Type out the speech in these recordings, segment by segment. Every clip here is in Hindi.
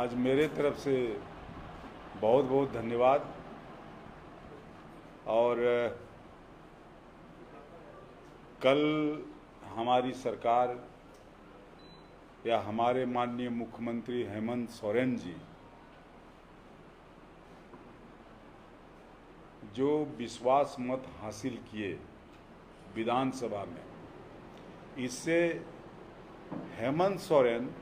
आज मेरे तरफ से बहुत बहुत धन्यवाद। और कल हमारी सरकार या हमारे माननीय मुख्यमंत्री हेमंत सोरेन जी जो विश्वास मत हासिल किए विधानसभा में, इससे हेमंत सोरेन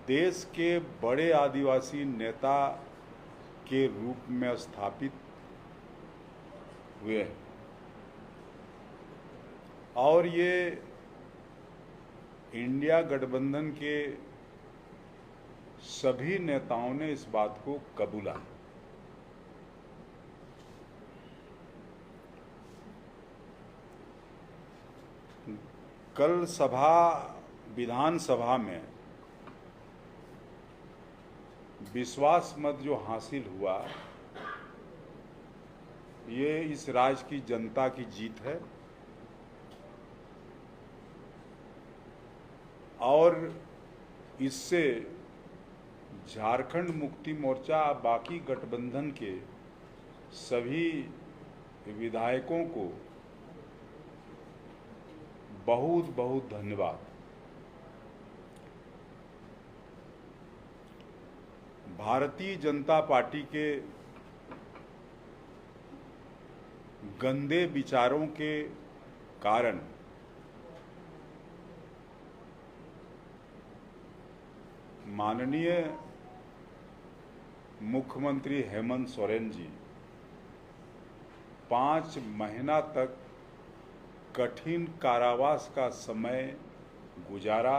देश के बड़े आदिवासी नेता के रूप में स्थापित हुए और ये इंडिया गठबंधन के सभी नेताओं ने इस बात को कबूला। कल विधानसभा में विश्वास मत जो हासिल हुआ, ये इस राज्य की जनता की जीत है और इससे झारखंड मुक्ति मोर्चा बाकी गठबंधन के सभी विधायकों को बहुत बहुत धन्यवाद। भारतीय जनता पार्टी के गंदे विचारों के कारण माननीय मुख्यमंत्री हेमंत सोरेन जी 5 महीना तक कठिन कारावास का समय गुजारा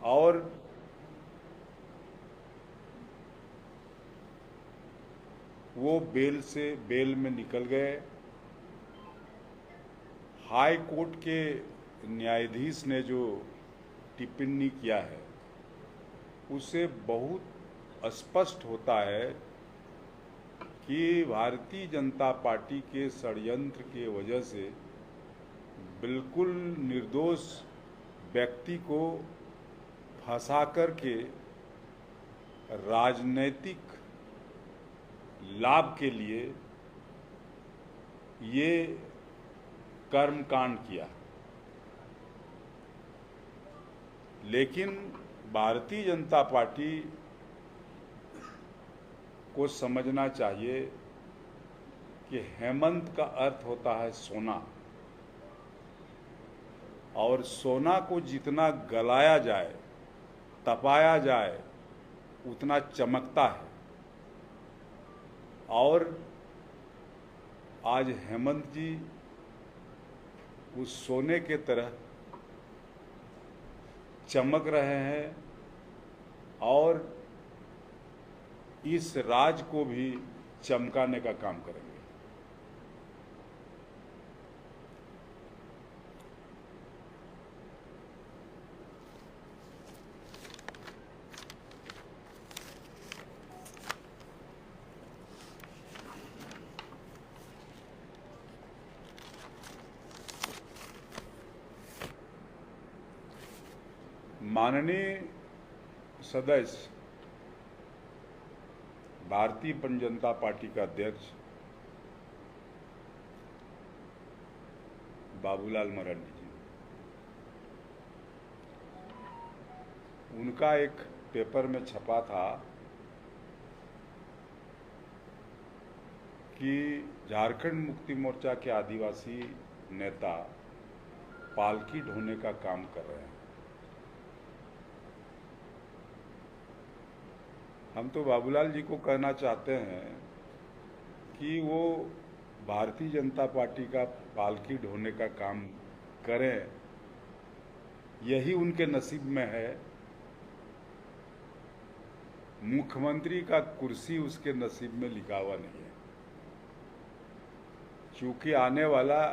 और वो बेल में निकल गए। हाई कोर्ट के न्यायाधीश ने जो टिप्पणी किया है उससे बहुत स्पष्ट होता है कि भारतीय जनता पार्टी के षड्यंत्र के वजह से बिल्कुल निर्दोष व्यक्ति को फंसा करके राजनीतिक लाभ के लिए ये कर्मकांड किया। लेकिन भारतीय जनता पार्टी को समझना चाहिए कि हेमंत का अर्थ होता है सोना, और सोना को जितना गलाया जाए, तपाया जाए, उतना चमकता है। और आज हेमंत जी उस सोने के तरह चमक रहे हैं और इस राज को भी चमकाने का काम करेंगे। माननीय सदस्य भारतीय जनता पार्टी का अध्यक्ष बाबूलाल मरांडी जी, उनका एक पेपर में छपा था कि झारखंड मुक्ति मोर्चा के आदिवासी नेता पालकी ढोने का काम कर रहे हैं। हम तो बाबूलाल जी को कहना चाहते हैं कि वो भारतीय जनता पार्टी का पालकी ढोने का काम करें, यही उनके नसीब में है। मुख्यमंत्री का कुर्सी उसके नसीब में लिखा हुआ नहीं है, क्योंकि आने वाला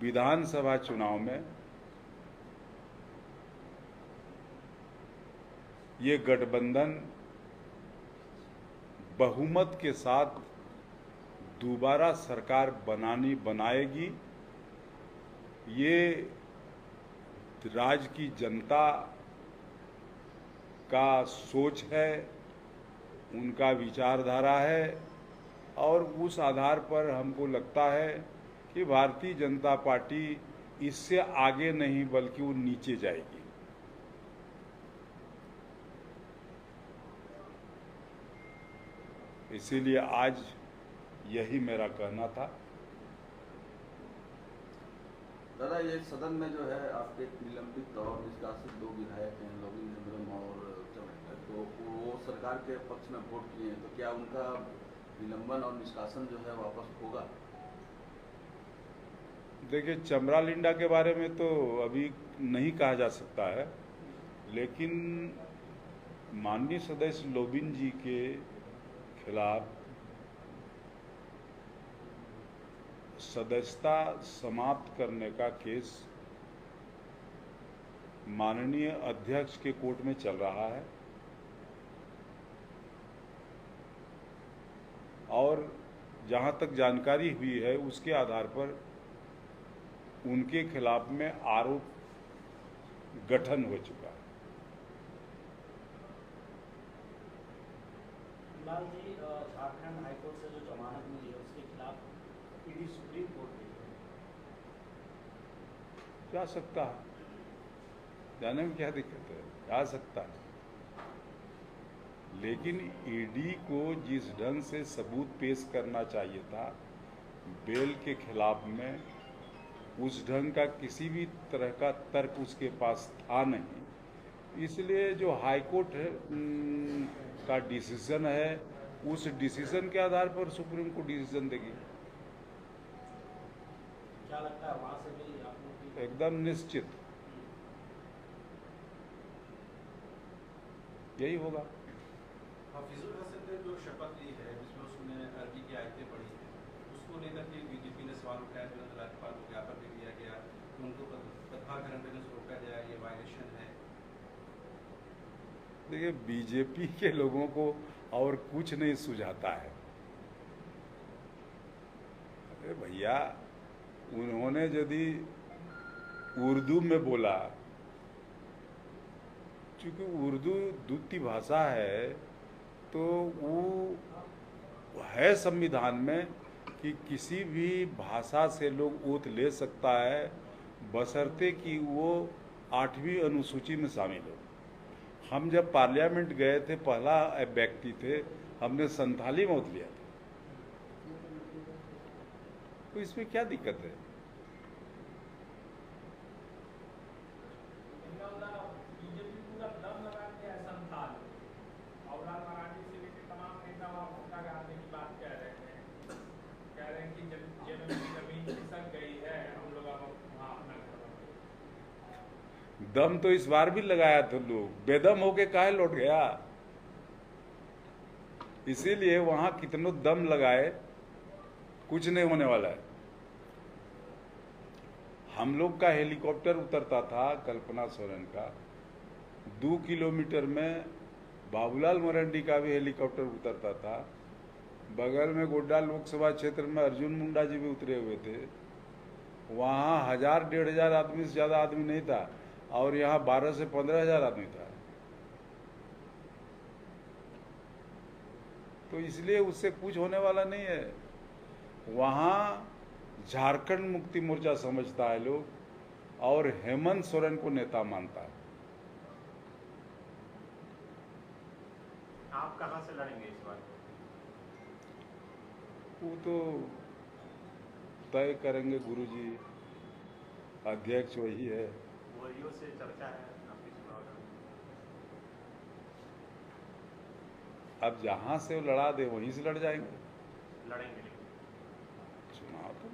विधानसभा चुनाव में ये गठबंधन बहुमत के साथ दोबारा सरकार बनाएगी। ये राज्य की जनता का सोच है, उनका विचारधारा है, और उस आधार पर हमको लगता है कि भारतीय जनता पार्टी इससे आगे नहीं बल्कि वो नीचे जाएगी। इसीलिए आज यही मेरा कहना था। दादा, ये सदन में जो है आपके निलंबित और निष्कासित 2 विधायक हैं, लोबिन हेम्ब्रम और चमन, तो वो सरकार के पक्ष में वोट किए हैं, तो क्या उनका निलंबन और निष्कासन जो है वापस होगा? देखिए, चमरालिंडा के बारे में तो अभी नहीं कहा जा सकता है, लेकिन माननीय सदस्य लोबिन जी के खिलाफ सदस्यता समाप्त करने का केस माननीय अध्यक्ष के कोर्ट में चल रहा है, और जहां तक जानकारी हुई है उसके आधार पर उनके खिलाफ में आरोप गठन हो चुका है। लाल जी, झारखंड हाईकोर्ट से जो जमानत मिली है उसके खिलाफ ईडी सुप्रीम कोर्ट गई है। जा सकता है, जाने में क्या दिक्कत है, जा सकता है, लेकिन ईडी को जिस ढंग से सबूत पेश करना चाहिए था बेल के खिलाफ में, उस ढंग का किसी भी तरह का तर्क उसके पास था नहीं। इसलिए जो हाईकोर्ट का डिसीजन है, उस डिसीजन के आधार पर सुप्रीम कोर्ट डिसीजन देगी। क्या लगता है वहां से भी आप लोग की? एकदम निश्चित यही होगा। हफीजुल हसन ने जो शपथ ली है जिसमें उसने अरबी की आयतें पढ़ी हैं, उसको लेकर के बीजेपी ने सवाल उठाया, तुरंत राज्यपाल को ज्ञापन भी दिया गया, उनको कथा ग्रहण करने से रोका जाए, ये वायलेशन है। देखिए, बीजेपी के लोगों को और कुछ नहीं सुझाता है। अरे भैया, उन्होंने यदि उर्दू में बोला, चूंकि उर्दू द्वितीय भाषा है, तो वो है संविधान में कि किसी भी भाषा से लोग ओथ ले सकता है, बशर्ते कि वो 8वीं अनुसूची में शामिल हो। हम जब पार्लियामेंट गए थे, पहला व्यक्ति थे, हमने संथाली में ओथ लिया था, तो इसमें क्या दिक्कत है? दम तो इस बार भी लगाया था, लोग बेदम होके काहे लौट गया? इसीलिए वहां कितनों दम लगाए, कुछ नहीं होने वाला है। हम लोग का हेलीकॉप्टर उतरता था, कल्पना सोरेन का, 2 किलोमीटर में बाबूलाल मरांडी का भी हेलीकॉप्टर उतरता था। बगल में गोड्डा लोकसभा क्षेत्र में अर्जुन मुंडा जी भी उतरे हुए थे। वहाँ 1000-1500 आदमी से ज़्यादा आदमी नहीं था, और यहाँ 12 से 15 हजार आदमी था। तो इसलिए उससे कुछ होने वाला नहीं है। वहाँ झारखंड मुक्ति मोर्चा समझता है लोग, और हेमंत सोरेन को नेता मानता है। आप कहां से लड़ेंगे इस बार? वो तो तय करेंगे गुरुजी, अध्यक्ष वही है। वरियों से चर्चा है आपकी चुनाव में? अब जहां से वो लड़ा दे वहीं से लड़ जाएंगे। लड़ेंगे लेकिन चुनाव तो